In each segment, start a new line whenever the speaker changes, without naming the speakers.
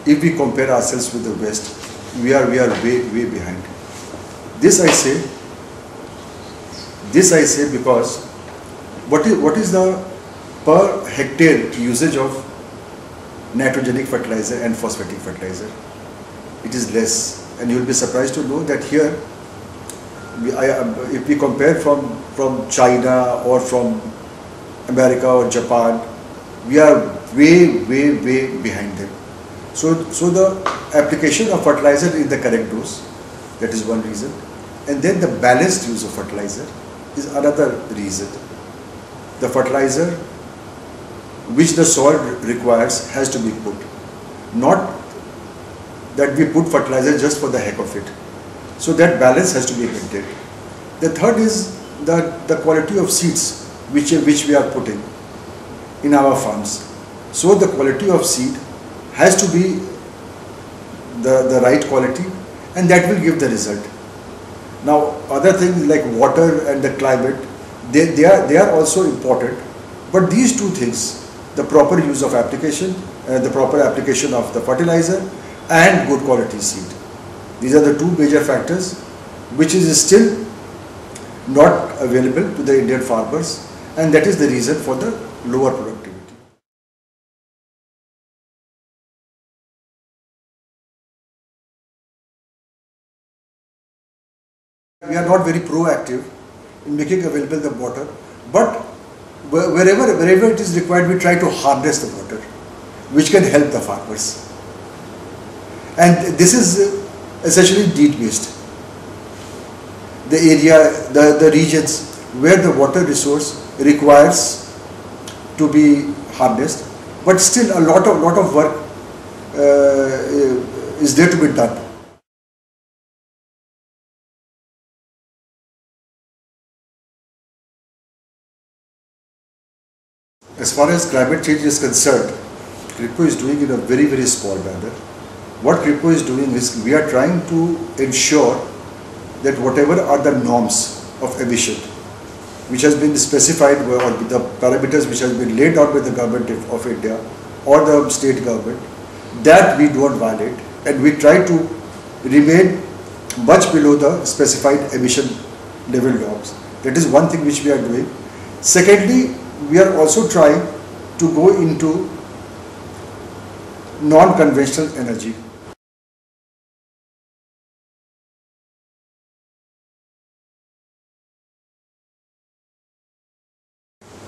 if we compare ourselves with the West, we are way behind. This I say because what is the per hectare usage of nitrogenic fertilizer and phosphatic fertilizer? It is less, and you will be surprised to know that here, if we compare from China or from America or Japan, we are way behind them. So the application of fertilizer in the correct dose, that is one reason, and then the balanced use of fertilizer is another reason. The fertilizer which the soil requires has to be put, not that we put fertilizer just for the heck of it. So that balance has to be maintained. The third is the quality of seeds which we are putting in our farms. So the quality of seed has to be the right quality, and that will give the result. Now other things like water and the climate, they are also important, but these two things, the proper use of application, the proper application of the fertilizer and good quality seed, these are the two major factors which is still not available to the Indian farmers, and that is the reason for the lower productivity. We are not very proactive in making available the water, but wherever it is required, we try to harness the water, which can help the farmers. And this is essentially deed based. The area, the regions where the water resource requires to be harnessed, but still a lot of work is there to be done. As far as climate change is concerned, KRIBHCO is doing in a very small manner. What KRIBHCO is doing is we are trying to ensure that whatever are the norms of emission which has been specified, or the parameters which has been laid out by the government of India or the state government, that we don't violate, and we try to remain much below the specified emission level norms. That is one thing which we are doing. Secondly, we are also trying to go into non-conventional energy.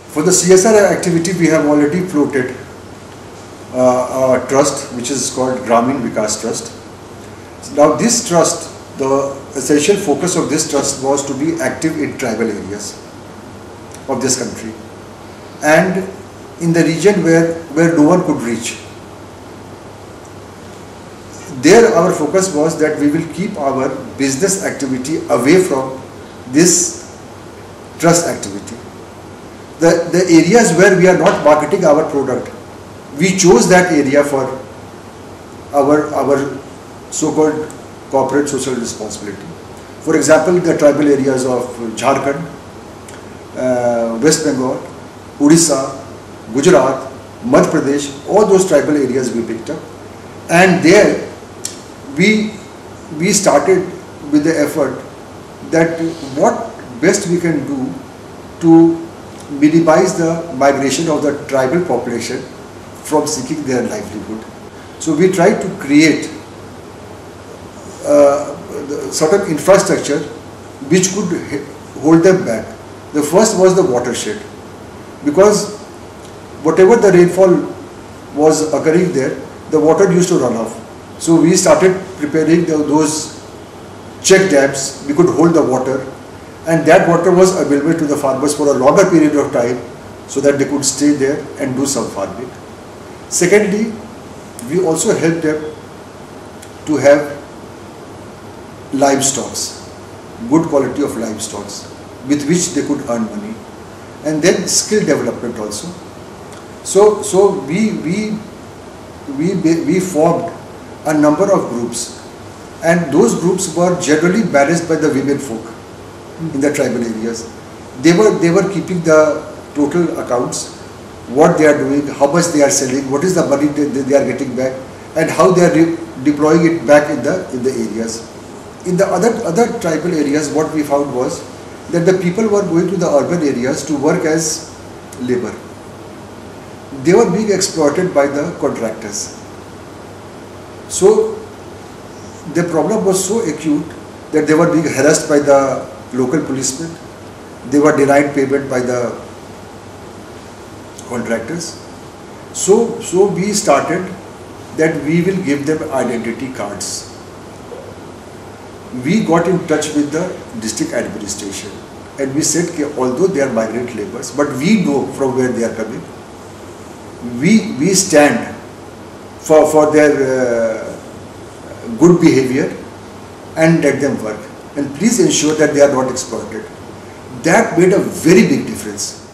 For the CSR activity, we have already floated a trust which is called Gramin Vikas Trust. Now this trust, the essential focus of this trust was to be active in tribal areas of this country and in the region where no one could reach. There our focus was that we will keep our business activity away from this trust activity. The areas where we are not marketing our product, we chose that area for our so-called corporate social responsibility. For example, the tribal areas of Jharkhand, West Bengal, Odisha, Gujarat, Madhya Pradesh, all those tribal areas we picked up, and there we started with the effort that what best we can do to minimize the migration of the tribal population from seeking their livelihood. So we tried to create certain infrastructure which could hold them back. The first was the watershed, because whatever the rainfall was occurring there, the water used to run off. So we started preparing those check dams. We could hold the water, and that water was available to the farmers for a longer period of time so that they could stay there and do some farming. Secondly, we also helped them to have livestocks, good quality of livestocks with which they could earn money, and then skill development also. So we formed a number of groups, and those groups were generally managed by the women folk in the tribal areas. They were keeping the total accounts, what they are doing, how much they are selling, what is the money they are getting back, and how they are deploying it back in the areas. In the other tribal areas, what we found was that the people were going to the urban areas to work as labor. They were being exploited by the contractors. So the problem was so acute that they were being harassed by the local policemen. They were denied payment by the contractors. So we started that we will give them identity cards. We got in touch with the district administration and we said that although they are migrant laborers, but we know from where they are coming. We stand for their good behavior and let them work. And please ensure that they are not exploited. That made a very big difference.